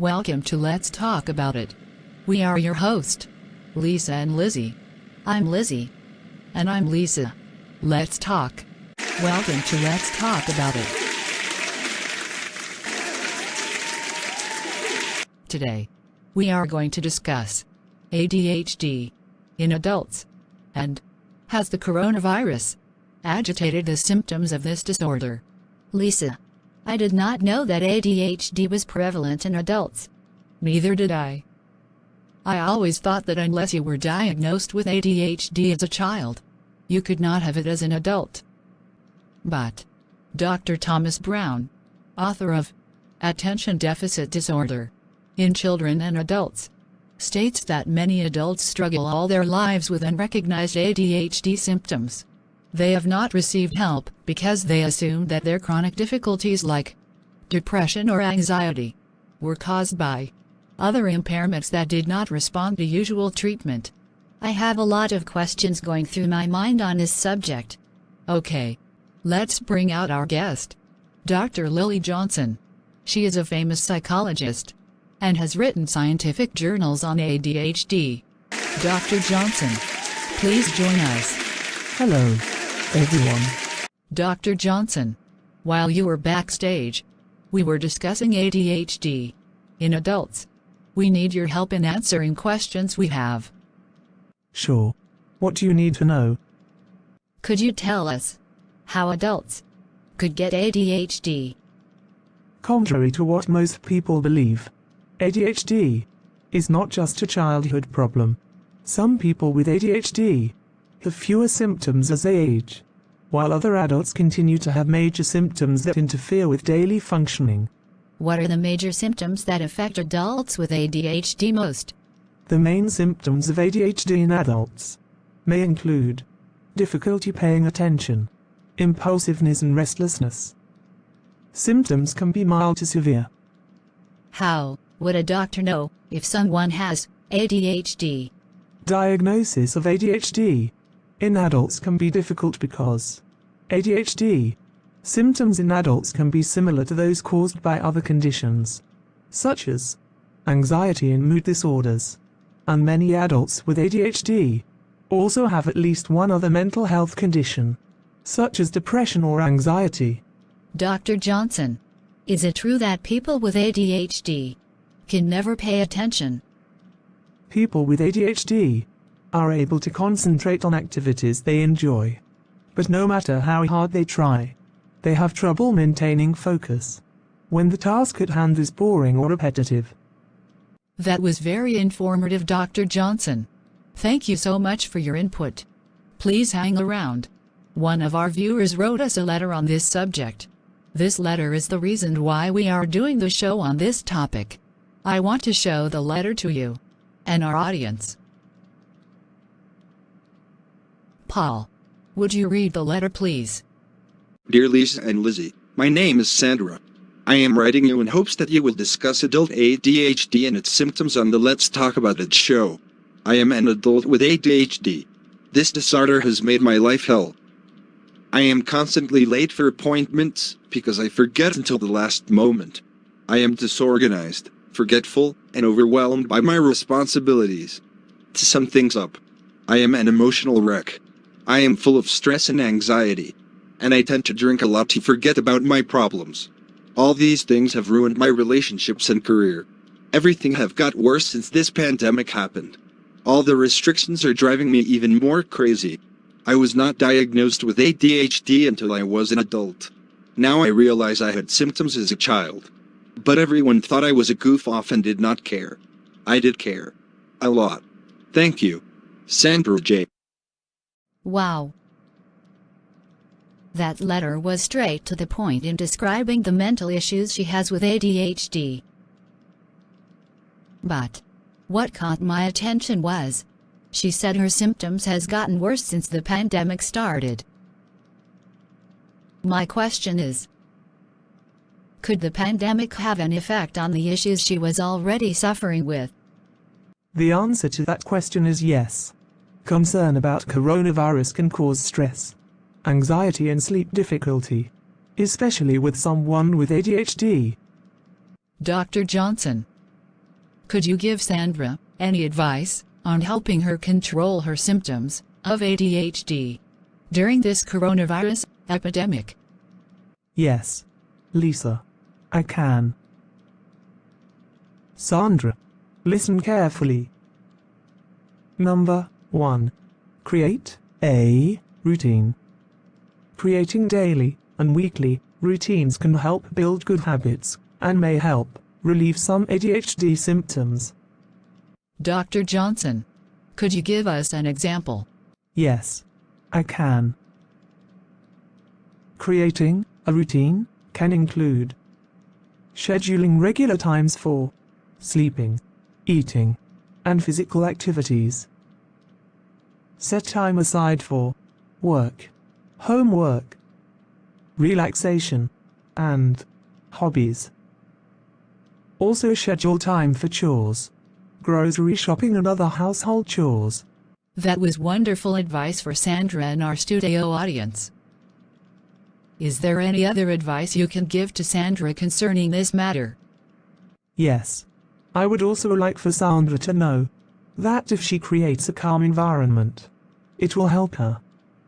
Welcome to Let's Talk About It. We are your host, Lisa and Lizzie. I'm Lizzie. And I'm Lisa. Let's talk. Welcome to Let's Talk About It. Today, we are going to discuss ADHD in adults and has the coronavirus agitated the symptoms of this disorder. Lisa, I did not know that ADHD was prevalent in adults. Neither did I. I always thought that unless you were diagnosed with ADHD as a child, you could not have it as an adult. But Dr. Thomas Brown, author of Attention Deficit Disorder in Children and Adults, states that many adults struggle all their lives with unrecognized ADHD symptoms. They have not received help because they assumed that their chronic difficulties like depression or anxiety were caused by other impairments that did not respond to usual treatment. I have a lot of questions going through my mind on this subject. Okay, let's bring out our guest, Dr. Lily Johnson. She is a famous psychologist and has written scientific journals on ADHD. Dr. Johnson, please join us. Hello, everyone. Dr. Johnson, while you were backstage, we were discussing ADHD in adults. We need your help in answering questions we have. Sure. What do you need to know? Could you tell us how adults could get ADHD? Contrary to what most people believe, ADHD is not just a childhood problem. Some people with ADHD have fewer symptoms as they age, while other adults continue to have major symptoms that interfere with daily functioning. What are the major symptoms that affect adults with ADHD most? The main symptoms of ADHD in adults may include difficulty paying attention, impulsiveness and restlessness. Symptoms can be mild to severe. How would a doctor know if someone has ADHD? Diagnosis of ADHD in adults can be difficult because ADHD symptoms in adults can be similar to those caused by other conditions, such as anxiety and mood disorders, and many adults with ADHD also have at least one other mental health condition, such as depression or anxiety. Dr. Johnson, is it true that people with ADHD can never pay attention? People with ADHD are able to concentrate on activities they enjoy, but no matter how hard they try, they have trouble maintaining focus when the task at hand is boring or repetitive. That was very informative, Dr. Johnson. Thank you so much for your input. Please hang around. One of our viewers wrote us a letter on this subject. This letter is the reason why we are doing the show on this topic. I want to show the letter to you and our audience. Paul, would you read the letter, please? Dear Lisa and Lizzie, my name is Sandra. I am writing you in hopes that you will discuss adult ADHD and its symptoms on the Let's Talk About It show. I am an adult with ADHD. This disorder has made my life hell. I am constantly late for appointments because I forget until the last moment. I am disorganized, forgetful, and overwhelmed by my responsibilities. To sum things up, I am an emotional wreck. I am full of stress and anxiety, and I tend to drink a lot to forget about my problems. All these things have ruined my relationships and career. Everything have got worse since this pandemic happened. All the restrictions are driving me even more crazy. I was not diagnosed with ADHD until I was an adult. Now I realize I had symptoms as a child. But everyone thought I was a goof-off and did not care. I did care. A lot. Thank you. Sandra J. Wow. That letter was straight to the point in describing the mental issues she has with ADHD. But what caught my attention was, she said her symptoms has gotten worse since the pandemic started. My question is, could the pandemic have an effect on the issues she was already suffering with? The answer to that question is yes. Concern about coronavirus can cause stress, anxiety and sleep difficulty, especially with someone with ADHD. Dr. Johnson, Could you give Sandra any advice on helping her control her symptoms of ADHD during this coronavirus epidemic? Yes, Lisa, I can. Sandra, listen carefully. Number 1. Create a routine. Creating daily and weekly routines can help build good habits and may help relieve some ADHD symptoms. Dr. Johnson, could you give us an example? Yes, I can. Creating a routine can include scheduling regular times for sleeping, eating, and physical activities. Set time aside for work, homework, relaxation, and hobbies. Also schedule time for chores, grocery shopping and other household chores. That was wonderful advice for Sandra and our studio audience. Is there any other advice you can give to Sandra concerning this matter? Yes. I would also like for Sandra to know that if she creates a calm environment, it will help her,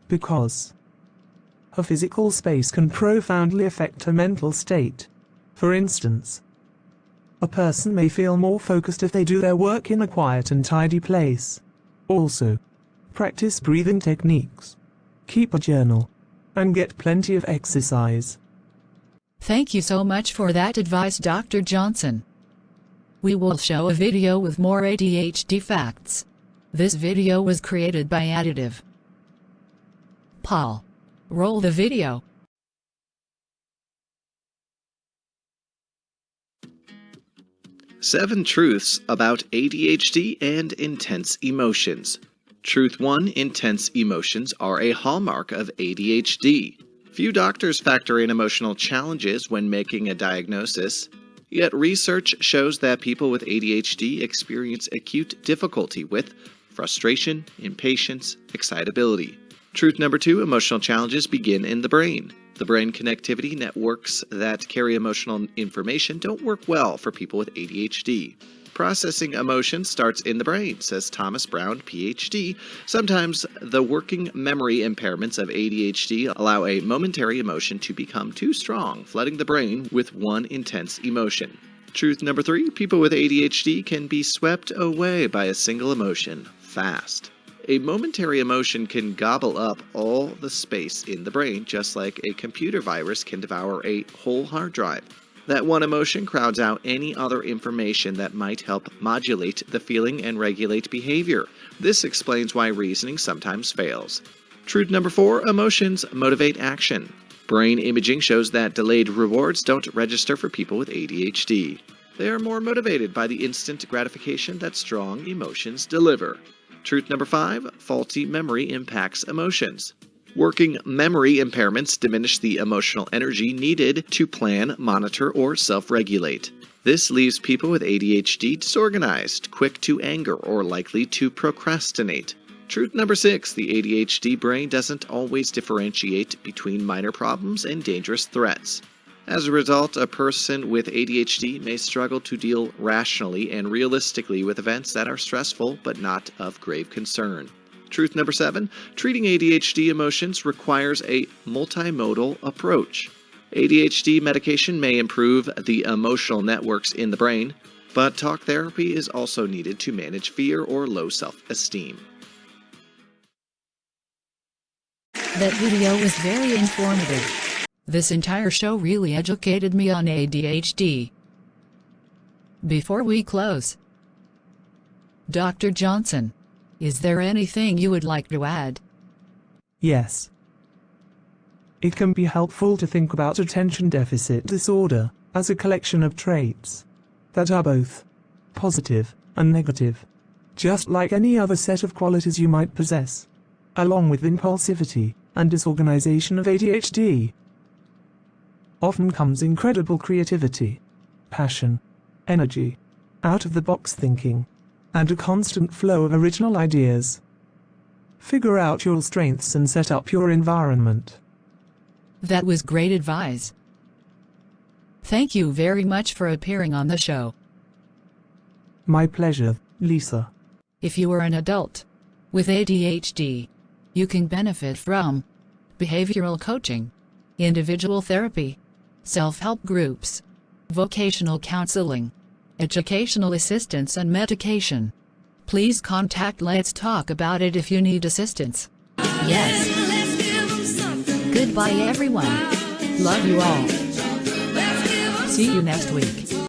because her physical space can profoundly affect her mental state. For instance, a person may feel more focused if they do their work in a quiet and tidy place. Also, practice breathing techniques, keep a journal, and get plenty of exercise. Thank you so much for that advice, Dr. Johnson. We will show a video with more ADHD facts. This video was created by Additive. Paul, roll the video. Seven truths about ADHD and intense emotions. Truth 1. Intense emotions are a hallmark of ADHD. Few doctors factor in emotional challenges when making a diagnosis. Yet research shows that people with ADHD experience acute difficulty with frustration, impatience, excitability. Truth number 2. Emotional challenges begin in the brain. The brain connectivity networks that carry emotional information don't work well for people with ADHD. Processing emotions starts in the brain, says Thomas Brown, Ph.D. Sometimes the working memory impairments of ADHD allow a momentary emotion to become too strong, flooding the brain with one intense emotion. Truth number 3, people with ADHD can be swept away by a single emotion fast. A momentary emotion can gobble up all the space in the brain, just like a computer virus can devour a whole hard drive. That one emotion crowds out any other information that might help modulate the feeling and regulate behavior. This explains why reasoning sometimes fails. Truth number 4, emotions motivate action. Brain imaging shows that delayed rewards don't register for people with ADHD. They are more motivated by the instant gratification that strong emotions deliver. Truth number 5, faulty memory impacts emotions. Working memory impairments diminish the emotional energy needed to plan, monitor, or self-regulate. This leaves people with ADHD disorganized, quick to anger, or likely to procrastinate. Truth number 6, the ADHD brain doesn't always differentiate between minor problems and dangerous threats. As a result, a person with ADHD may struggle to deal rationally and realistically with events that are stressful but not of grave concern. Truth number 7, treating ADHD emotions requires a multimodal approach. ADHD medication may improve the emotional networks in the brain, but talk therapy is also needed to manage fear or low self-esteem. That video was very informative. This entire show really educated me on ADHD. Before we close, Dr. Johnson, is there anything you would like to add? Yes. It can be helpful to think about attention deficit disorder as a collection of traits that are both positive and negative, just like any other set of qualities you might possess. Along with impulsivity and disorganization of ADHD, often comes incredible creativity, passion, energy, out-of-the-box thinking, and a constant flow of original ideas. Figure out your strengths and set up your environment. That was great advice. Thank you very much for appearing on the show. My pleasure, Lisa. If you are an adult with ADHD, you can benefit from behavioral coaching, individual therapy, self-help groups, vocational counseling, educational assistance and medication. Please contact Let's Talk About It if you need assistance. Yes. Goodbye, everyone. Love you all. See you next week.